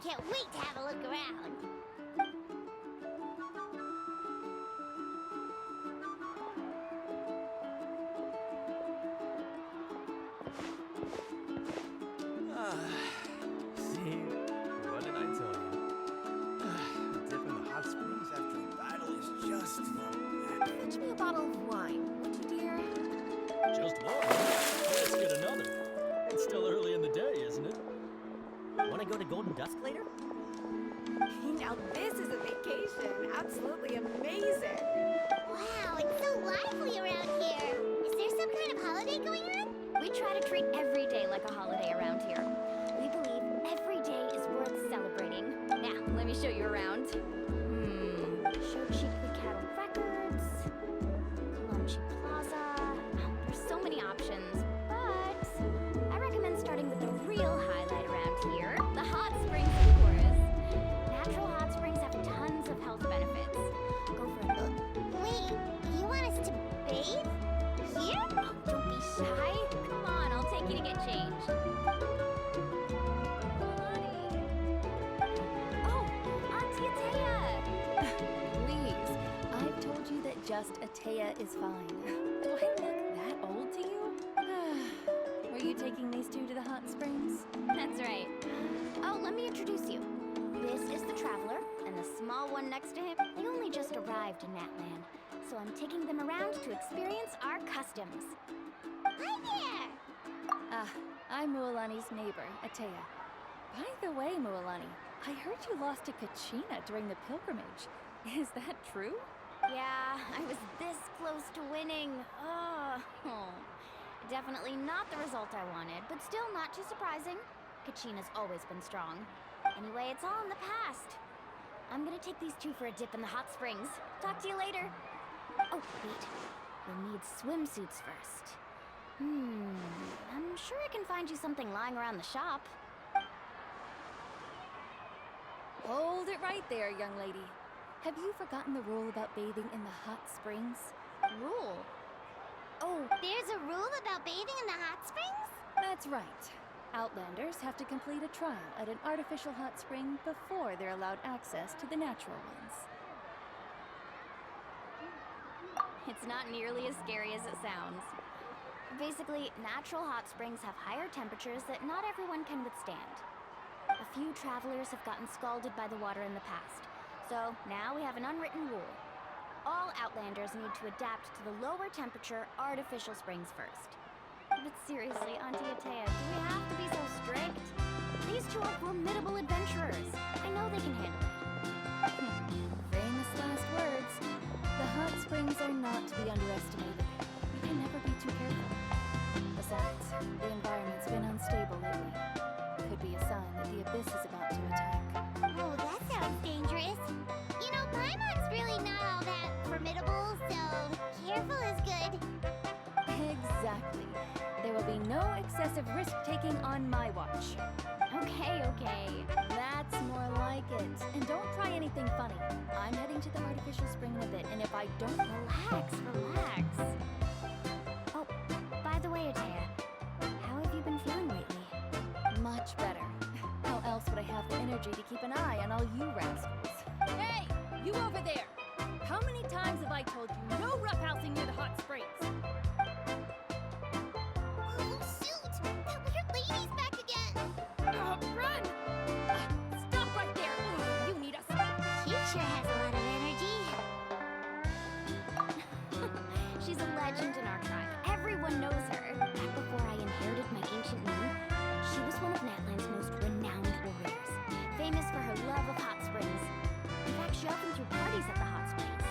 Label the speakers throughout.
Speaker 1: can't wait to have a look around.
Speaker 2: See, what did I tell you? A dip in the hot springs after a battle is just
Speaker 3: Fetch me a bottle of wine, would you, dear?
Speaker 4: Just one? Let's get another. It's still early in the day, isn't it?
Speaker 5: Want to go to Golden Dusk later?
Speaker 3: Now this is a vacation. Absolutely amazing.
Speaker 1: Wow, it's so lively around here. Is there some kind of holiday going on?
Speaker 6: We try to treat every day like a holiday around here. We believe every day is worth celebrating. Now, let me show you around. Show Cheaply Cattle Records, Lomchi Plaza. Oh, there's so many options, but I recommend starting with the real highlight around here, the hot springs, of course. Natural hot springs have tons of health benefits. Go for it.
Speaker 1: Wait, you want us to bathe? Here?
Speaker 6: Oh, don't be shy. Come on, I'll take you to get changed. Oh, Auntie Atea!
Speaker 7: Please, I've told you that just Atea is fine. Do I look that old to you? Were you taking these two to the hot springs?
Speaker 6: That's right. Oh, let me introduce you. This is the Traveler, and the small one next to him. They only just arrived in Natlan, so I'm taking them around to experience our customs.
Speaker 1: Hi there!
Speaker 7: I'm Mualani's neighbor, Atea. By the way, Mualani, I heard you lost to Kachina during the pilgrimage. Is that true?
Speaker 6: Yeah, I was this close to winning. Oh. Definitely not the result I wanted, but still not too surprising. Kachina's always been strong. Anyway, it's all in the past. I'm gonna take these two for a dip in the hot springs. Talk to you later. Oh, wait. We'll need swimsuits first. I'm sure I can find you something lying around the shop.
Speaker 7: Hold it right there, young lady. Have you forgotten the rule about bathing in the hot springs?
Speaker 6: Rule?
Speaker 1: Oh, there's a rule about bathing in the hot springs?
Speaker 7: That's right. Outlanders have to complete a trial at an artificial hot spring before they're allowed access to the natural ones.
Speaker 6: It's not nearly as scary as it sounds. Basically, natural hot springs have higher temperatures that not everyone can withstand. A few travelers have gotten scalded by the water in the past, so now we have an unwritten rule. All Outlanders need to adapt to the lower temperature artificial springs first. But seriously, Auntie Atea, do we have to be so strict? These two are formidable adventurers. I know they can handle it.
Speaker 7: Famous last words. The hot springs are not to be underestimated. You can never be too careful. Besides, the environment's been unstable lately. Could be a sign that the abyss is about to attack.
Speaker 1: Oh, that sounds dangerous. You know, Paimon's really not all that formidable, so careful is good.
Speaker 7: Exactly. There will be no excessive risk-taking on my watch.
Speaker 6: Okay.
Speaker 7: That's more like it. And don't try anything funny. I'm heading to the artificial spring in a bit, and if I don't...
Speaker 6: Relax. Oh, by the way, Atea, how have you been feeling lately?
Speaker 7: Much better. How else would I have the energy to keep an eye on all you rascals? Hey! You over there! How many times have I told you no roughhousing near the hot springs?
Speaker 1: Oh, shoot! That weird lady's back again!
Speaker 7: Run! Stop right there! You need us.
Speaker 1: She sure has a lot of energy.
Speaker 6: She's a legend in our tribe. Everyone knows her. Back before I inherited my ancient name, she was one of Natlan's most renowned warriors, famous for her love of hot springs. In fact, she often threw parties at the hot springs.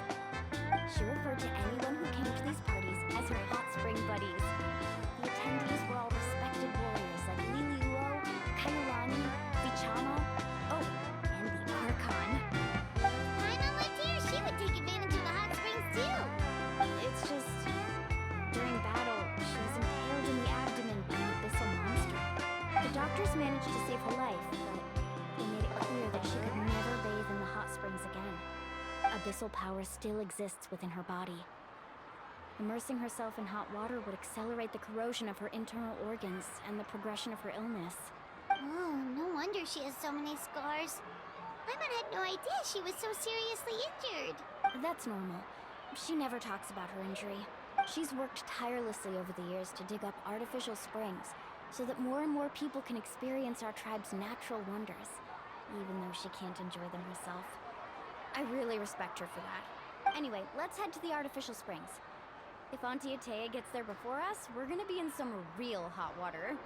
Speaker 6: She referred to anyone who came to these parties as her hot spring buddies. The attendees were all respected warriors like Liliuo, Kaiulani, Vichama, oh, and the Archon.
Speaker 1: Paimon lived here, she would take advantage of the hot springs too.
Speaker 6: It's just, during battle, she was impaled in the abdomen by an abyssal monster. The doctors managed to save her life, but they made it clear that she could never bathe in the hot springs again. Abyssal power still exists within her body. Immersing herself in hot water would accelerate the corrosion of her internal organs and the progression of her illness.
Speaker 1: Oh, no wonder she has so many scars. Paimon had no idea she was so seriously injured.
Speaker 6: That's normal. She never talks about her injury. She's worked tirelessly over the years to dig up artificial springs so that more and more people can experience our tribe's natural wonders, even though she can't enjoy them herself. I really respect her for that. Anyway, let's head to the artificial springs. If Auntie Atea gets there before us, we're gonna be in some real hot water.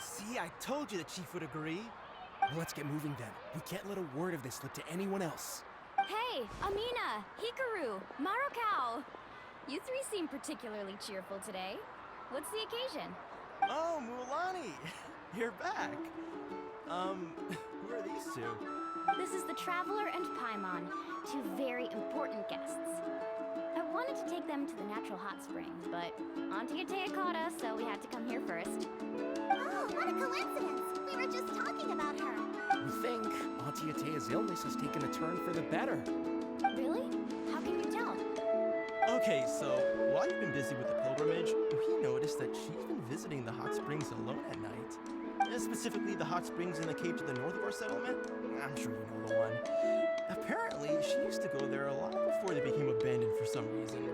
Speaker 2: See, I told you the chief would agree. Well, let's get moving then. We can't let a word of this slip to anyone else.
Speaker 6: Hey, Amina, Hikaru, Marukau! You three seem particularly cheerful today. What's the occasion?
Speaker 2: Oh, Mulani! You're back. Who are these two?
Speaker 6: This is the Traveler and Paimon, two very important guests. I wanted to take them to the natural hot springs, but Auntie Atea caught us, so we had to come here first.
Speaker 1: Oh, what a coincidence! We were just talking about her.
Speaker 2: We think Auntie Atea's illness has taken a turn for the better.
Speaker 6: Really? How can you tell?
Speaker 8: Okay, so while you've been busy with the pilgrimage, we noticed that she's been visiting the hot springs alone at night. Specifically, the hot springs in the cave to the north of our settlement. I'm sure you know the one. Apparently, she used to go there a lot before they became abandoned for some reason.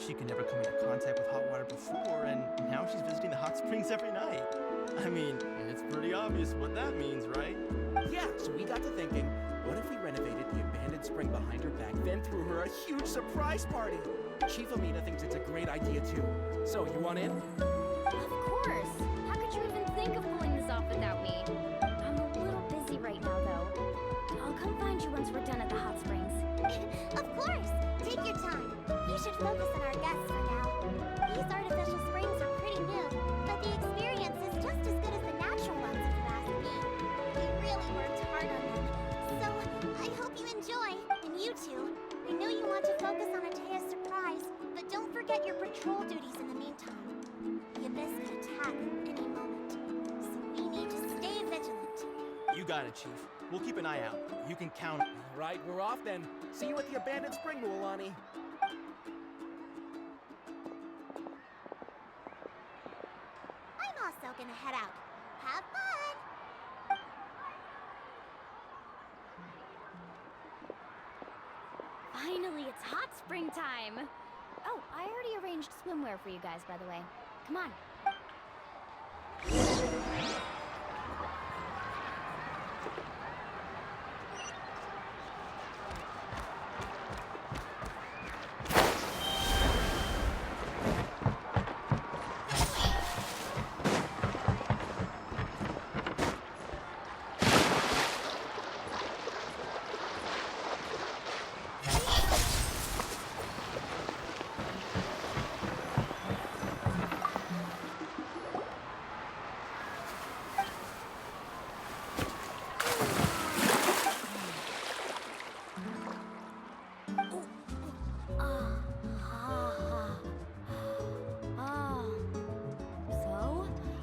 Speaker 8: She could never come into contact with hot water before, and now she's visiting the hot springs every night. I mean, it's pretty obvious what that means, right?
Speaker 2: Yeah, so we got to thinking, what if we renovated the abandoned spring behind her back, then threw her a huge surprise party? Chief Amina thinks it's a great idea too. So, you want in?
Speaker 6: Of course! How could you even think of pulling this off without me? I'm a little busy right now, though. I'll come find you once we're done at the hot springs.
Speaker 1: Of course! Take your time. You should focus on our guests for now. These artificial springs are pretty new, but the experience is just as good as the natural ones, if you ask me. We really worked hard on them, so I hope you enjoy. And you two, I know you want to focus on Atea's surprise, but don't forget your patrol duties in the meantime. The abyss could attack at any moment, so we need to stay vigilant.
Speaker 8: You got it, Chief. We'll keep an eye out. You can count.
Speaker 2: All right, we're off then. See you at the abandoned spring, Mulani.
Speaker 1: I'm also gonna head out. Have fun!
Speaker 6: Finally, it's hot spring time! Oh, I already arranged swimwear for you guys, by the way. Come on.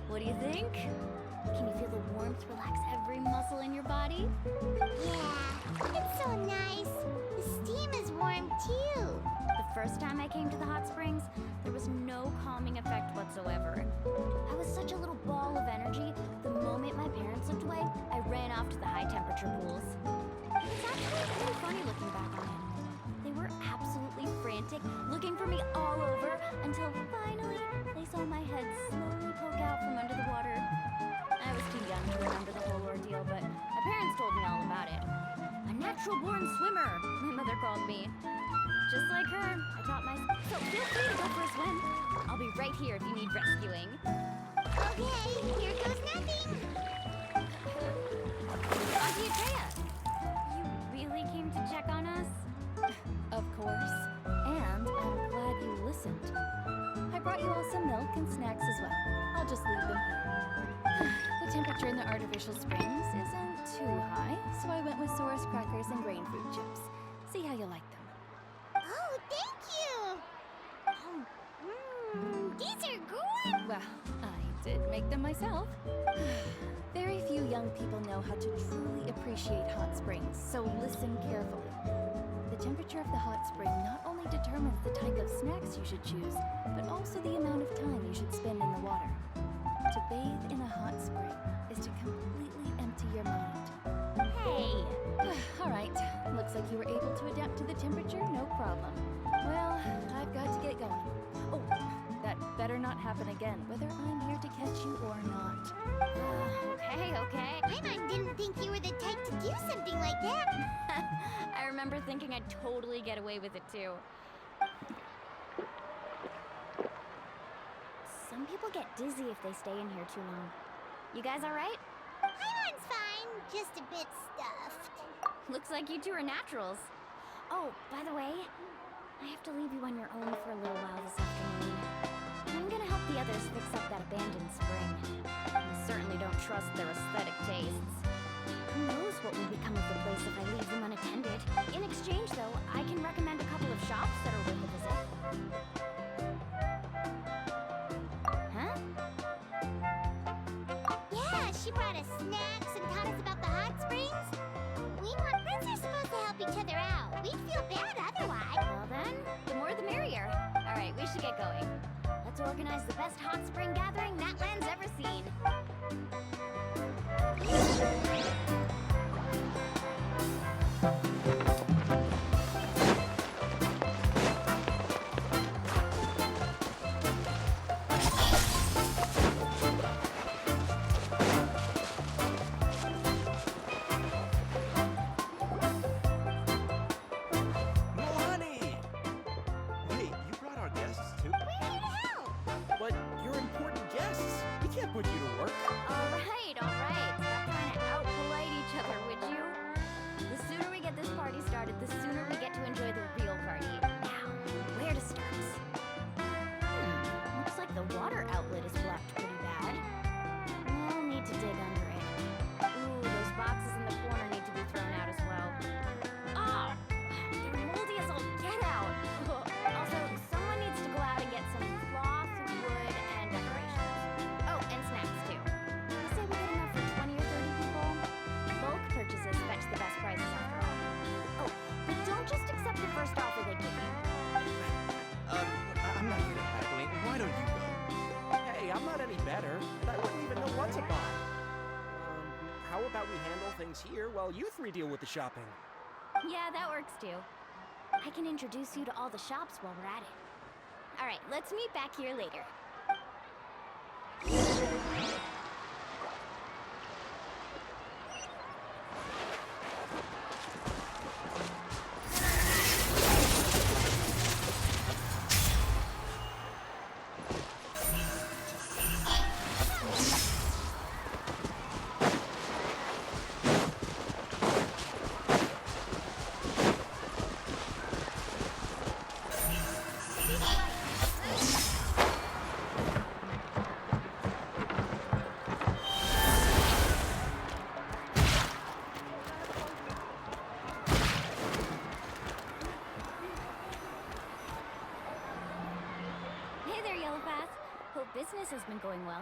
Speaker 6: What do you think? Can you feel the warmth relax every muscle in your body?
Speaker 1: Yeah, it's so nice. The steam is warm too.
Speaker 6: The first time I came to the hot springs, there was no calming effect whatsoever. I was such a little ball of energy, the moment my parents looked away, I ran off to the high temperature pools. It was actually pretty funny looking back on it. They were absolutely frantic, looking for me all over, until finally they saw my head slowly poke out from under the water. I was too young to remember the whole ordeal, but my parents told me all about it. A natural-born swimmer, my mother called me. Just like her, I taught myself. So feel free to go for a swim. I'll be right here if you need rescuing.
Speaker 1: Okay, here goes nothing.
Speaker 6: Auntie Atea, you really came to check on us?
Speaker 7: Of course. And I'm glad you listened. I brought you all some milk and snacks as well. I'll just leave them here. The temperature in the artificial springs isn't too high, so I went with Saurus crackers and grain fruit chips. See how you like them.
Speaker 1: Oh, thank you!
Speaker 6: Oh,
Speaker 1: These are good!
Speaker 7: Well, I did make them myself. Very few young people know how to truly appreciate hot springs, so listen carefully. The temperature of the hot spring not only determines the type of snacks you should choose, but also the amount of time you should spend in the water. To bathe in a hot spring is to completely empty your mind.
Speaker 6: Hey!
Speaker 7: All right, looks like you were able to adapt to the temperature, no problem. Well, I've got to get going. Oh, that better not happen again, whether I'm here to catch you or not.
Speaker 6: Okay.
Speaker 1: My mom didn't think you were the type to do something like that.
Speaker 6: I remember thinking I'd totally get away with it too. Some people get dizzy if they stay in here too long. You guys alright?
Speaker 1: Paimon's fine, just a bit stuffed.
Speaker 6: Looks like you two are naturals. Oh, by the way, I have to leave you on your own for a little while this afternoon. I'm gonna help the others fix up that abandoned spring. I certainly don't trust their aesthetic tastes. Who knows what will become of the place if I leave them unattended? In exchange, though, I can recommend a couple of shops that are worth a visit. Huh?
Speaker 1: Yeah, she brought us snacks and taught us about the hot springs. We want friends are supposed to help each other out. We'd feel bad otherwise.
Speaker 6: Well then, the more the merrier. All right, we should get going. Let's organize the best hot spring gathering Natlan's ever seen.
Speaker 8: Milani! Wait, you brought our guests too?
Speaker 1: We're here to help.
Speaker 2: But you're important guests. We can't put you to work.
Speaker 6: All right. Stop trying to out-polite each other, would you? The sooner we get this party started, the sooner we get to enjoy the real party. Now, where to start? Looks like the water outlet is blocked pretty bad. We'll need to dig under it. Ooh, those boxes in the corner need to be thrown out as well. Ah! They're moldy as all get out! Also, someone needs to go out and get some cloth, wood, and decorations. Oh, and snacks too. I say we get enough for 20 or 30 people. Bulk purchases fetch the best prices after all. Oh, but don't just accept the first offer they give you.
Speaker 8: I'm not good at haggling. Why don't you go?
Speaker 2: Hey, I'm not any better, and I wouldn't even know what to buy. How about we handle things here while you three deal with the shopping?
Speaker 6: Yeah, that works too. I can introduce you to all the shops while we're at it. All right, let's meet back here later. Hey there, Yellowpath. Hope business has been going well.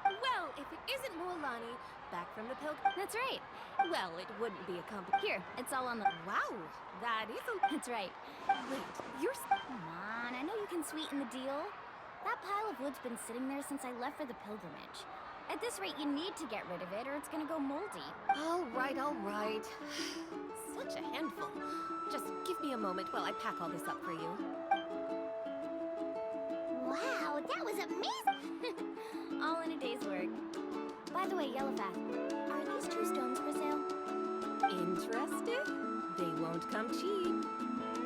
Speaker 3: Well, if it isn't Milani, back from the pilgrim.
Speaker 6: That's right.
Speaker 3: Well, it wouldn't be a
Speaker 6: Here, it's all on the...
Speaker 3: Wow, that is a...
Speaker 6: That's right.
Speaker 3: Wait, you're...
Speaker 6: Come on, I know you can sweeten the deal. That pile of wood's been sitting there since I left for the pilgrimage. At this rate, you need to get rid of it or it's gonna go moldy.
Speaker 3: All right. Such a handful. Just give me a moment while I pack all this up for you.
Speaker 1: Wow, that was amazing.
Speaker 6: All in a day's work. By the way, Yellowpath, are these two stones for sale?
Speaker 3: Interested? They won't come cheap.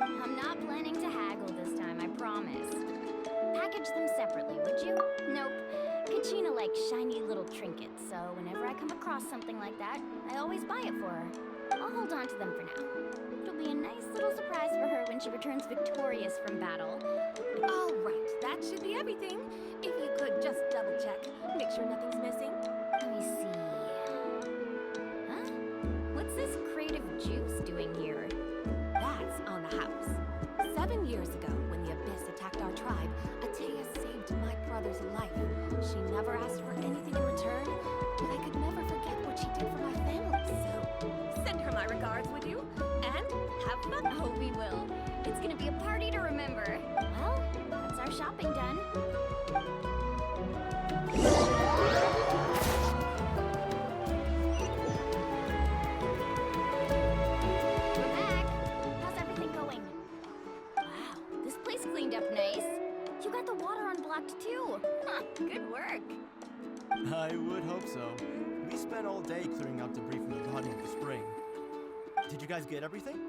Speaker 6: I'm not planning to haggle this time, I promise. Package them separately, would you? Nope. Kachina likes shiny little trinkets, so whenever I come across something like that, I always buy it for her. I'll hold on to them for now. It'll be a nice little surprise for her when she returns victorious from battle.
Speaker 3: All right, that should be everything. If you could just double check, make sure nothing's missing.
Speaker 6: Let me see. Huh? What's this crate of juice doing here?
Speaker 3: That's on the house. 7 years ago, when the Abyss attacked our tribe, Atea saved my
Speaker 6: our shopping done. We're back. How's everything going? Wow, this place cleaned up nice. You got the water unblocked too. Huh, good work.
Speaker 8: I would hope so. We spent all day clearing out debris from the bottom of the spring. Did you guys get everything?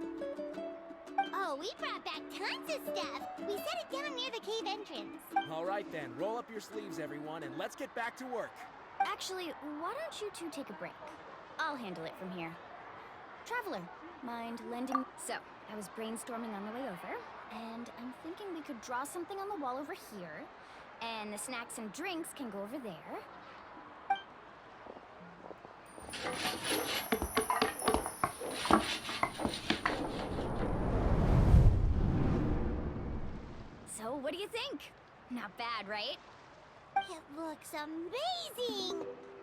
Speaker 1: Oh, we brought back tons of stuff. We set it down near the cave entrance.
Speaker 2: All right then, roll up your sleeves, everyone, and let's get back to work.
Speaker 6: Actually, why don't you two take a break? I'll handle it from here. Traveler, mind lending... So, I was brainstorming on the way over, and I'm thinking we could draw something on the wall over here, and the snacks and drinks can go over there. So, what do you think? Not bad, right?
Speaker 1: It looks amazing!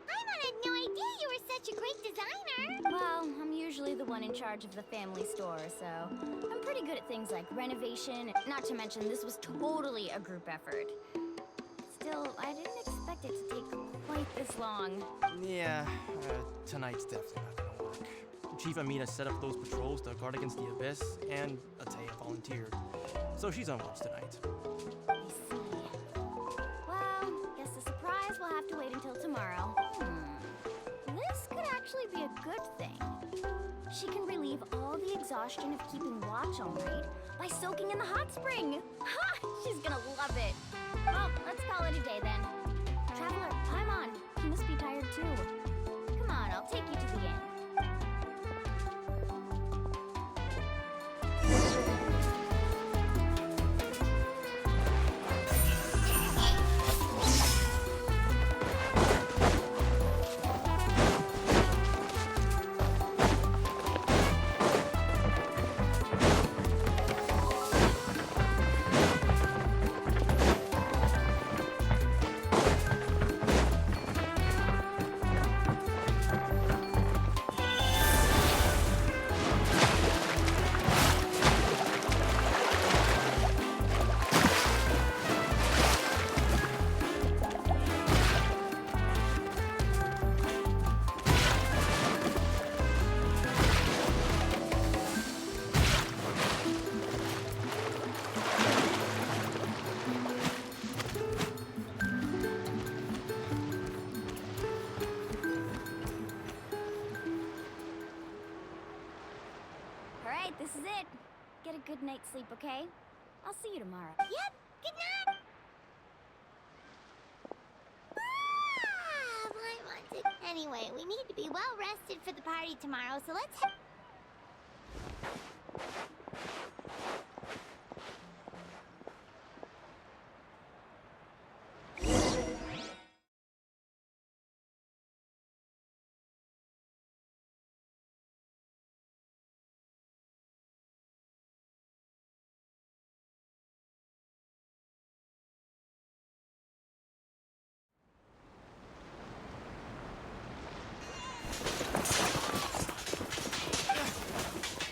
Speaker 1: Paimon had no idea you were such a great designer.
Speaker 6: Well, I'm usually the one in charge of the family store, so I'm pretty good at things like renovation. Not to mention, this was totally a group effort. Still, I didn't expect it to take quite this long.
Speaker 8: Yeah, tonight's definitely not gonna work. Chief Amina set up those patrols to guard against the Abyss, and Ataya volunteered. So she's on watch tonight.
Speaker 6: I see. Well, guess the surprise will have to wait until tomorrow. This could actually be a good thing. She can relieve all the exhaustion of keeping watch all night by soaking in the hot spring. Ha! She's gonna love it. Well, let's call it a day then. Traveler, Paimon, you must be tired too. Come on, I'll take you to the inn. Alright, this is it. Get a good night's sleep, okay? I'll see you tomorrow.
Speaker 1: Yep, good night. Anyway, we need to be well rested for the party tomorrow, so let's head.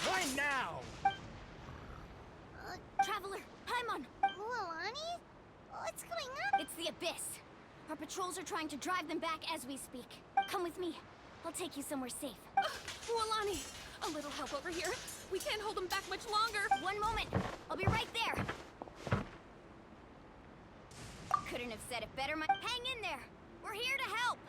Speaker 2: Right now!
Speaker 6: Traveler, Paimon!
Speaker 1: Mualani? What's going on?
Speaker 6: It's the Abyss. Our patrols are trying to drive them back as we speak. Come with me. I'll take you somewhere safe.
Speaker 3: Mualani, a little help over here. We can't hold them back much longer.
Speaker 6: One moment. I'll be right there. Couldn't have said it better. Hang in there. We're here to help.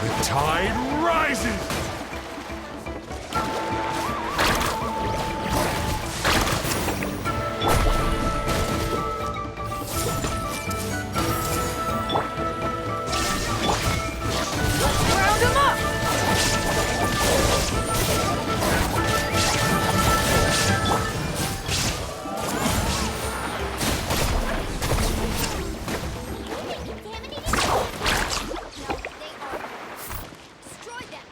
Speaker 9: The tide rises!
Speaker 3: Round them up!
Speaker 6: No, they are. Destroy them.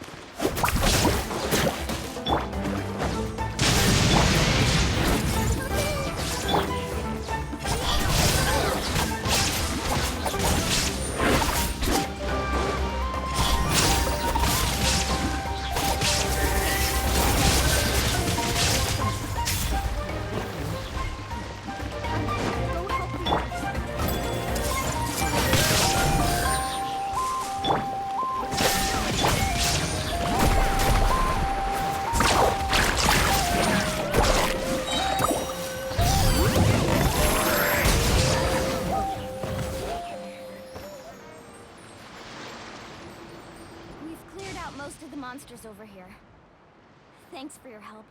Speaker 6: Thanks for your help.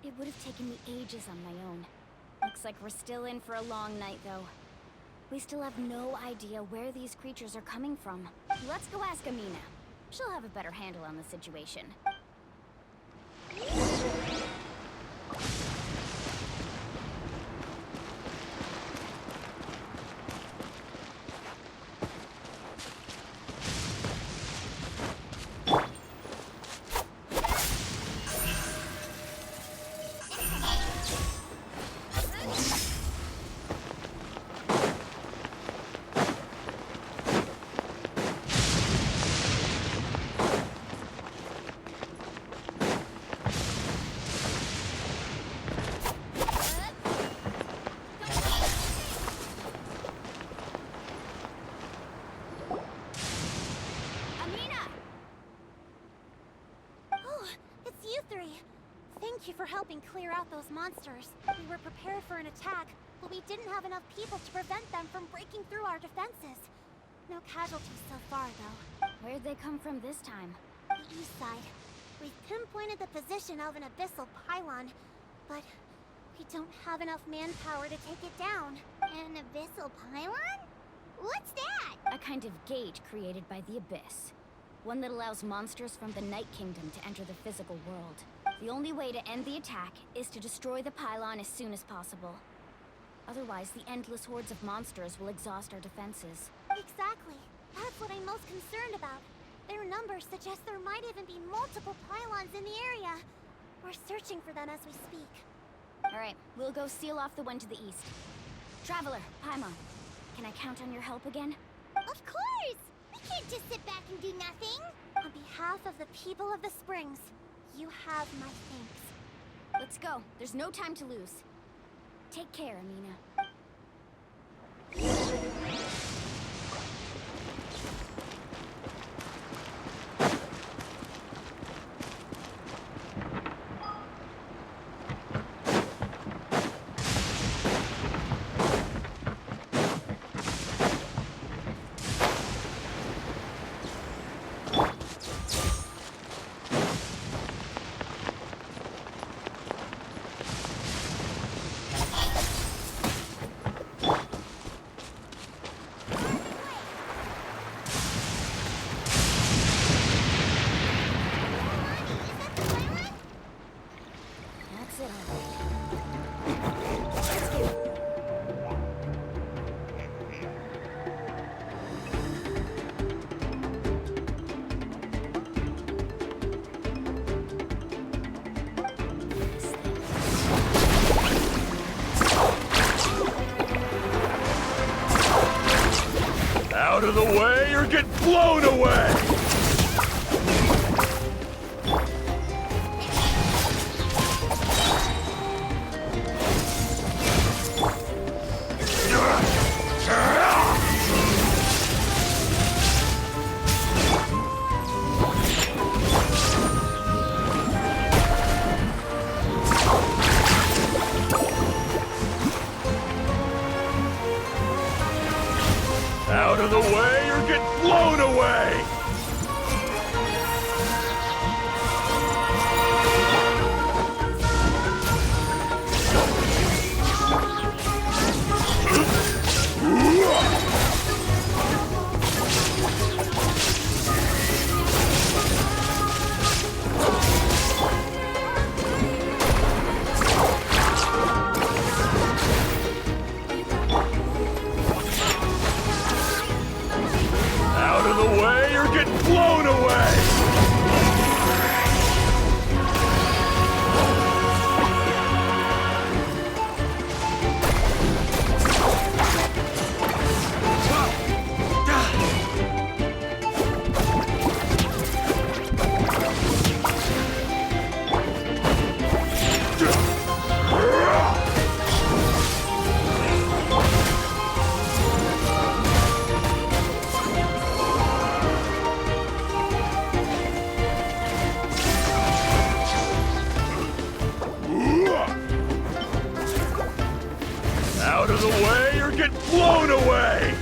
Speaker 6: It would have taken me ages on my own. Looks like we're still in for a long night, though. We still have no idea where these creatures are coming from. Let's go ask Amina. She'll have a better handle on the situation.
Speaker 1: Thank you for helping clear out those monsters. We were prepared for an attack, but we didn't have enough people to prevent them from breaking through our defenses. No casualties so far, though.
Speaker 6: Where'd they come from this time?
Speaker 1: The east side. We've pinpointed the position of an abyssal pylon, but we don't have enough manpower to take it down.
Speaker 6: An abyssal pylon? What's that? A kind of gate created by the abyss. One that allows monsters from the Night Kingdom to enter the physical world. The only way to end the attack is to destroy the pylon as soon as possible. Otherwise, the endless hordes of monsters will exhaust our defenses.
Speaker 1: Exactly. That's what I'm most concerned about. Their numbers suggest there might even be multiple pylons in the area. We're searching for them as we speak.
Speaker 6: Alright, we'll go seal off the one to the east. Traveler, Paimon, can I count on your help again?
Speaker 1: Of course! We can't just sit back and do nothing! On behalf of the people of the Springs, you have my thanks.
Speaker 6: Let's go. There's no time to lose. Take care, Amina.
Speaker 9: Out of the way or get blown away! Out of the way or get blown away! Out of the way or get blown away! Out of the way or get blown away!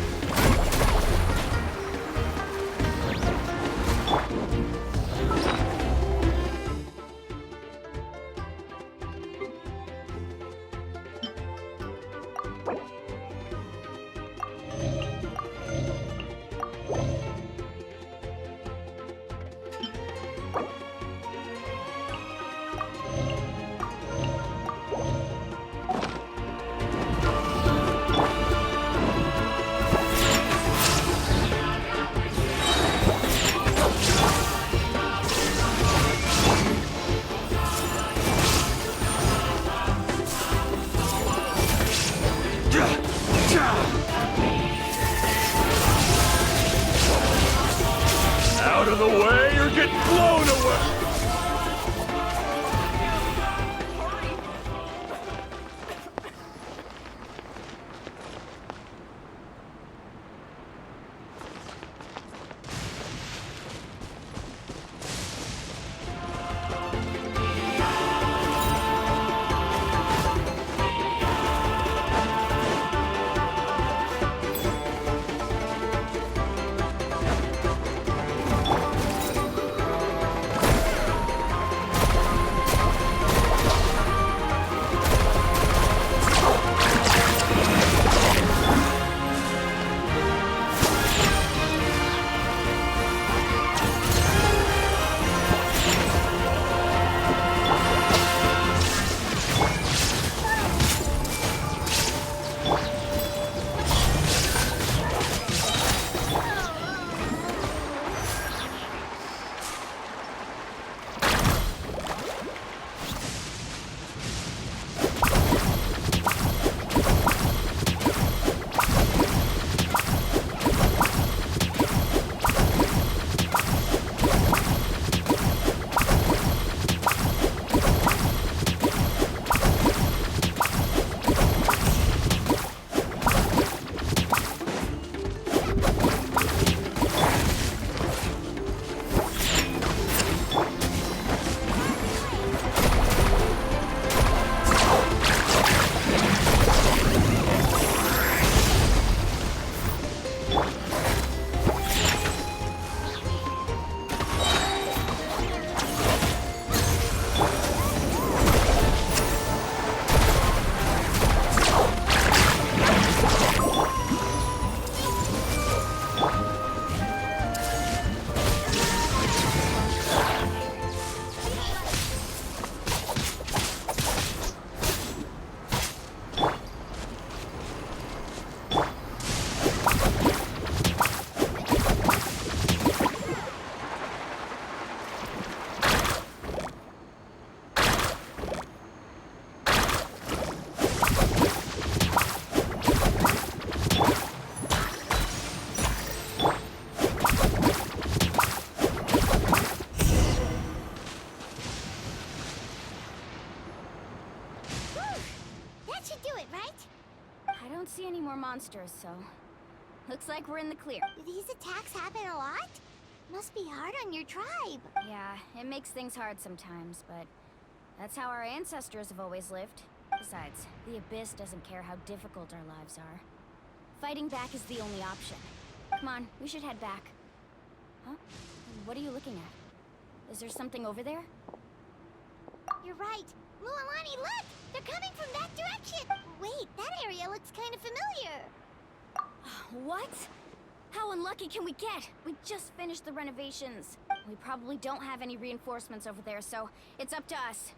Speaker 6: don't see any more monsters, so looks like we're in the clear.
Speaker 1: Do these attacks happen a lot? Must be hard on your tribe.
Speaker 6: Yeah, it makes things hard sometimes, but that's how our ancestors have always lived. Besides, the Abyss doesn't care how difficult our lives are. Fighting back is the only option. Come on, we should head back. Huh? What are you looking at? Is there something over there?
Speaker 1: You're right. Mualani, look! They're coming from that direction! Wait, that area looks kind of familiar.
Speaker 6: What? How unlucky can we get? We just finished the renovations. We probably don't have any reinforcements over there, so it's up to us.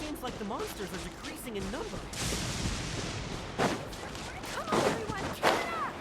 Speaker 5: Seems like the monsters are decreasing in number.
Speaker 6: Come on, everyone, keep it up!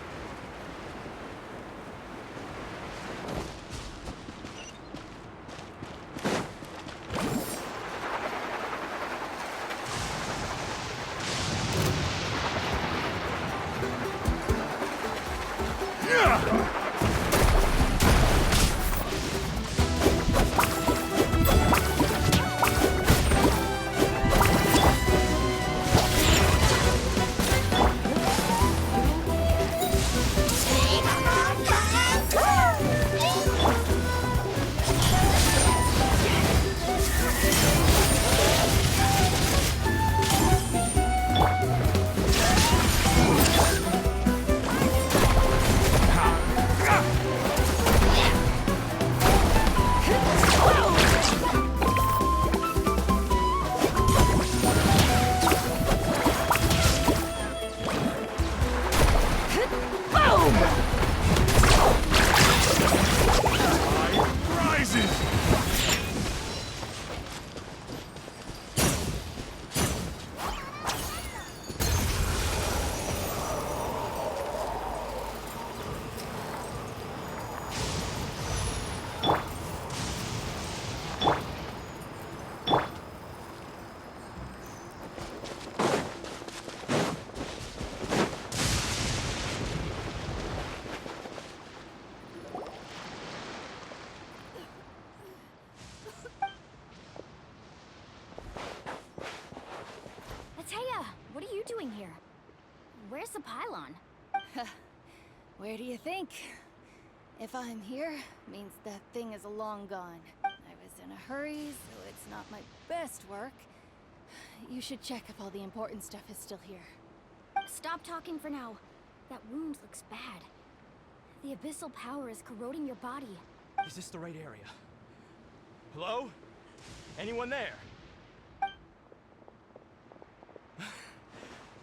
Speaker 6: Ataya, what are you doing here? Where's the pylon?
Speaker 7: Where do you think? If I'm here, means that thing is long gone. I was in a hurry, so it's not my best work. You should check if all the important stuff is still here.
Speaker 6: Stop talking for now. That wound looks bad. The abyssal power is corroding your body.
Speaker 8: Is this the right area? Hello? Anyone there?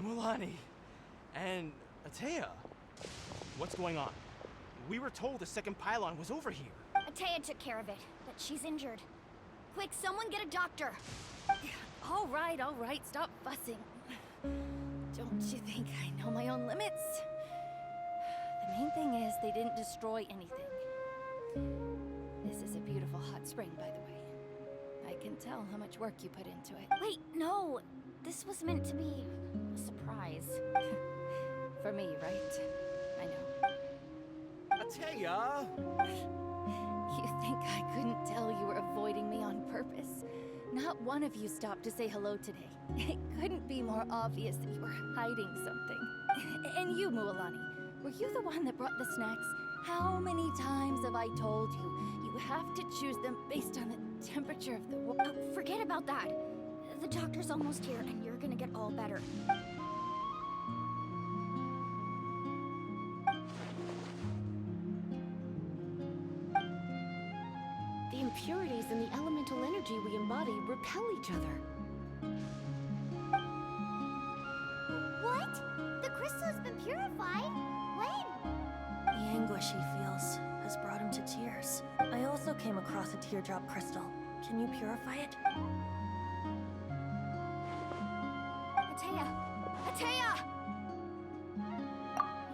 Speaker 8: Mualani and Ataya. What's going on? We were told the second pylon was over here.
Speaker 6: Ataya took care of it, but she's injured. Quick, someone get a doctor!
Speaker 7: All right, stop fussing. Don't you think I know my own limits? The main thing is they didn't destroy anything. This is a beautiful hot spring, by the way. I can tell how much work you put into it.
Speaker 6: Wait, no! This was meant to be a surprise.
Speaker 7: For me, right? I know.
Speaker 2: Ataya!
Speaker 7: You think I couldn't tell you were avoiding me on purpose? Not one of you stopped to say hello today. It couldn't be more obvious that you were hiding something. And you, Mualani, were you the one that brought the snacks? How many times have I told you? You have to choose them based on the temperature of the water.
Speaker 6: Oh, forget about that. The doctor's almost here, and you're gonna get all better.
Speaker 3: The impurities in the elemental energy we embody repel each other.
Speaker 1: What? The crystal has been purified? When?
Speaker 10: The anguish he feels has brought him to tears. I also came across a teardrop crystal. Can you purify it?
Speaker 6: Ataya! Ataya!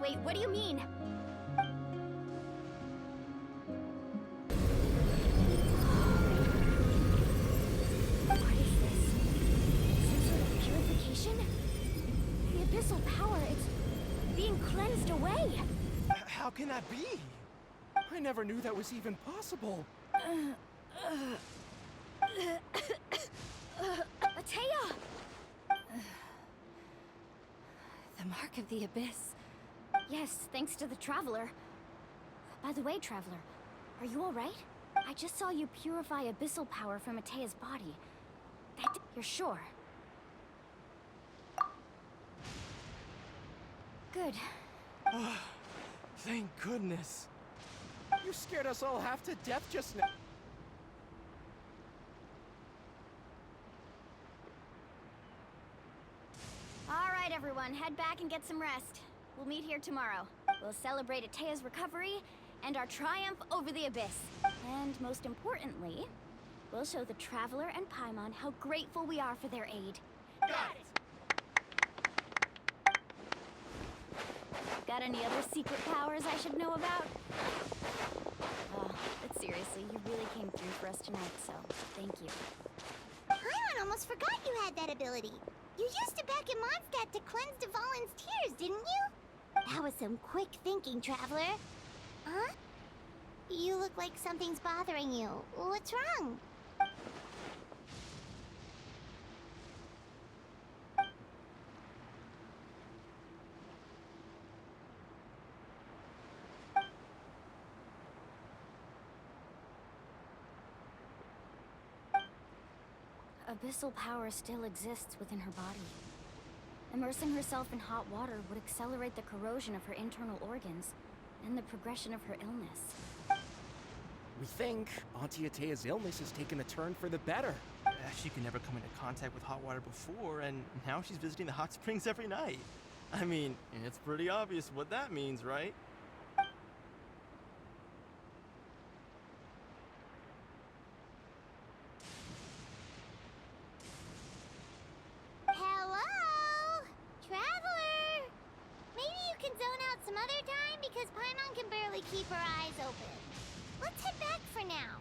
Speaker 6: Wait, what do you mean? What is this? Some sort of purification? The abyssal power, it's being cleansed away!
Speaker 8: How can that be?
Speaker 2: I never knew that was even possible.
Speaker 6: Ataya!
Speaker 7: The mark of the abyss.
Speaker 6: Yes, thanks to the Traveler. By the way, Traveler, are you alright? I just saw you purify abyssal power from Atea's body. You're sure? Good.
Speaker 8: Thank goodness.
Speaker 2: You scared us all half to death just now.
Speaker 6: Alright, everyone, head back and get some rest. We'll meet here tomorrow. We'll celebrate Atea's recovery and our triumph over the abyss. And most importantly, we'll show the Traveler and Paimon how grateful we are for their aid.
Speaker 2: Got it!
Speaker 6: Got any other secret powers I should know about? But seriously, you really came through for us tonight, so thank you.
Speaker 1: Paimon almost forgot you had that ability. You used it back in Mondstadt to cleanse Dvalin's tears, didn't you? That was some quick thinking, Traveler. Huh? You look like something's bothering you. What's wrong?
Speaker 6: Abyssal power still exists within her body. Immersing herself in hot water would accelerate the corrosion of her internal organs and the progression of her illness.
Speaker 2: We think Auntie Atea's illness has taken a turn for the better.
Speaker 8: She could never come into contact with hot water before, and now she's visiting the hot springs every night. I mean, it's pretty obvious what that means, right?
Speaker 1: Hello? Traveler? Maybe you can zone out some other time because Paimon can barely keep her eyes open. Let's head back for now.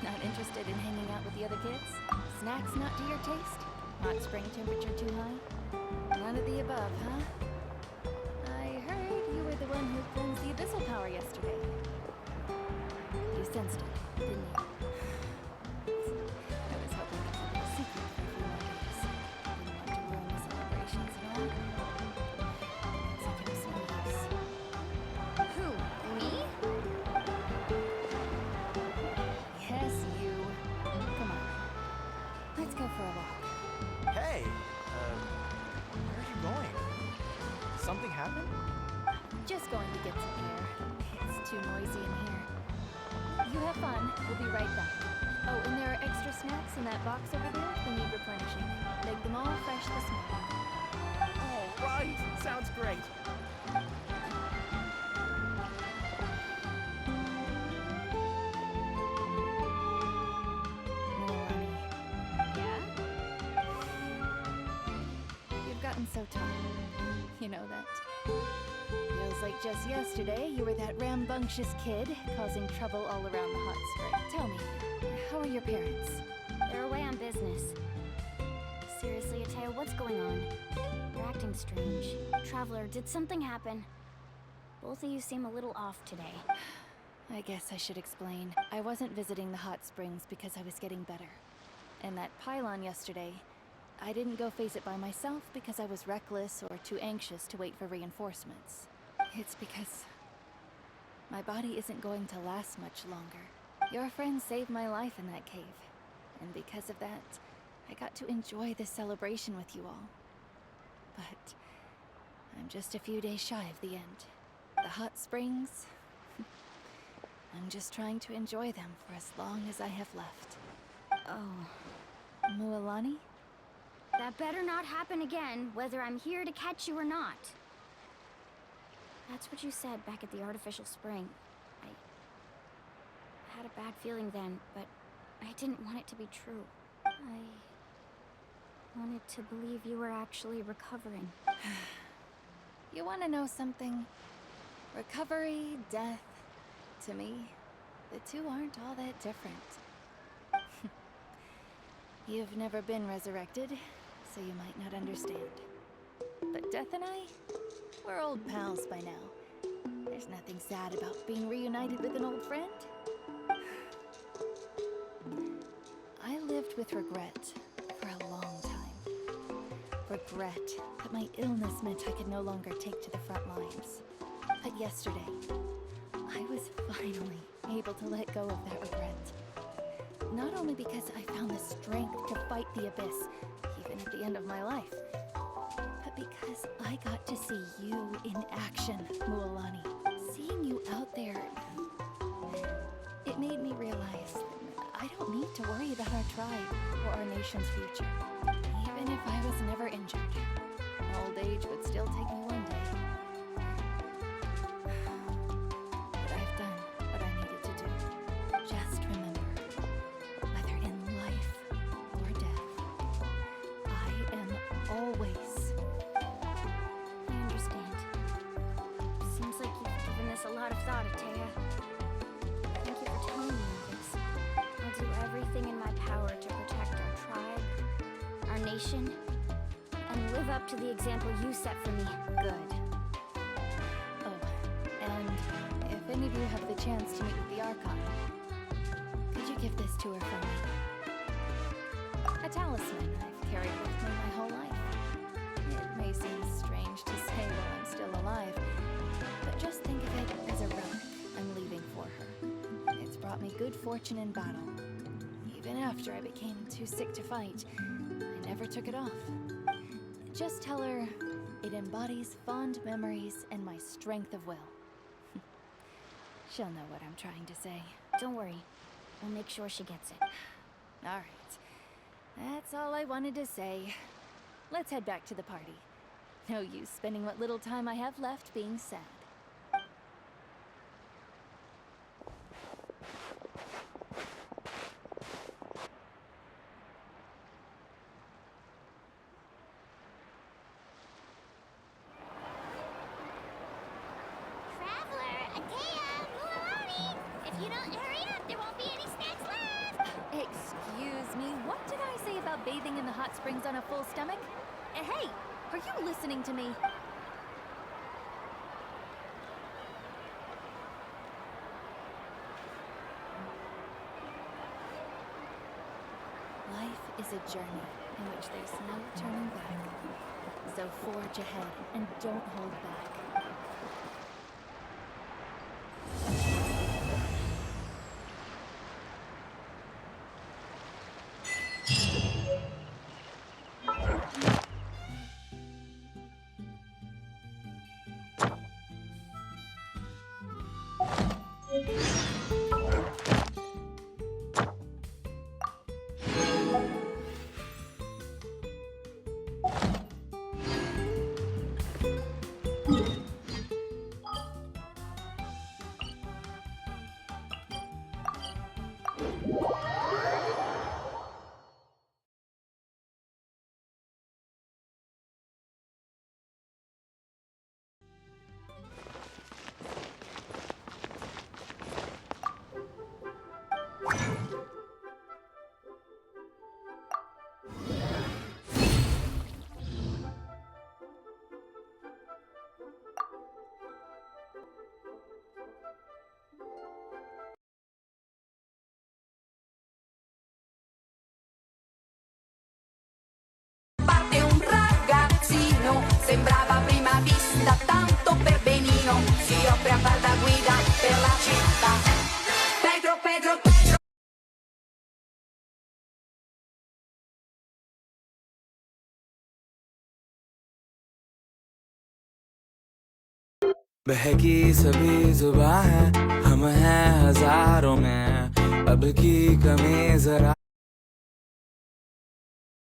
Speaker 7: Not interested in hanging out with the other kids? Snacks not to your taste? Hot spring temperature too high? None of the above, huh? I heard you were the one who cleansed the abyssal power yesterday. You sensed it, didn't you? I was hoping to keep it a secret for a few more days. Didn't want to ruin the celebrations at all. Looks like it was no use.
Speaker 6: Who? Me?
Speaker 7: Yes, you. Come on. Let's go for a walk.
Speaker 8: Hey, where are you going? Something happened?
Speaker 7: Just going to get some air. It's too noisy in here. You have fun. We'll be right back. Oh, and there are extra snacks in that box over there that need replenishing. Make them all fresh this morning.
Speaker 2: All right, sounds great.
Speaker 7: Milani. Yeah? You've gotten so tall. You know that. Feels like just yesterday you were that rambunctious kid causing trouble all around the hot spring. Tell me, how are your parents?
Speaker 6: They're away on business. Seriously, Atea, what's going on? You're acting strange. Traveler, did something happen? Both of you seem a little off today.
Speaker 7: I guess I should explain. I wasn't visiting the hot springs because I was getting better. And that pylon yesterday, I didn't go face it by myself because I was reckless or too anxious to wait for reinforcements. It's because my body isn't going to last much longer. Your friend saved my life in that cave. And because of that, I got to enjoy this celebration with you all. But I'm just a few days shy of the end. The hot springs, I'm just trying to enjoy them for as long as I have left.
Speaker 6: Oh.
Speaker 7: Mualani?
Speaker 6: That better not happen again, whether I'm here to catch you or not. That's what you said back at the artificial spring. I had a bad feeling then, but I didn't want it to be true. I wanted to believe you were actually recovering.
Speaker 7: You want to know something? Recovery, death, to me, the two aren't all that different. You've never been resurrected, so you might not understand. But Death and I, we're old pals by now. There's nothing sad about being reunited with an old friend. I lived with regret for a long time. Regret that my illness meant I could no longer take to the front lines. But yesterday, I was finally able to let go of that regret. Not only because I found the strength to fight the abyss, even at the end of my life, but because I got to see you in action, Mualani. Seeing you out there, it made me realize I don't need to worry about our tribe or our nation's future. Even if I was never injured, old age would still take me one day. But I've done what I needed to do. Just remember, whether in life or death, I am always.
Speaker 6: I understand. Seems like you've given this a lot of thought, Atea. Thank you for telling me this. I'll do everything in my power to protect our tribe, our nation, and live up to the example you set for me.
Speaker 7: Good. Oh, and if any of you have the chance to meet with the Archon, could you give this to her for me? A talisman I've carried with me my whole life. It may seem strange to say while I'm still alive, but just think of it as a relic I'm leaving for her. It's brought me good fortune in battle. Even after I became too sick to fight, I never took it off. Just tell her it embodies fond memories and my strength of will. She'll know what I'm trying to say.
Speaker 6: Don't worry. We'll make sure she gets it.
Speaker 7: All right. That's all I wanted to say. Let's head back to the party. No use spending what little time I have left being sad.
Speaker 1: Traveler, Atea, Mualani! If you don't hurry up, there won't be any snacks left!
Speaker 7: Excuse me, what did I say about bathing in the hot springs on a full stomach? Hey, are you listening to me? Life is a journey in which there's no turning back. So forge ahead and don't hold back.
Speaker 11: बहकी सभी जुबां है हम हैं हजारों में अब की कमी जरा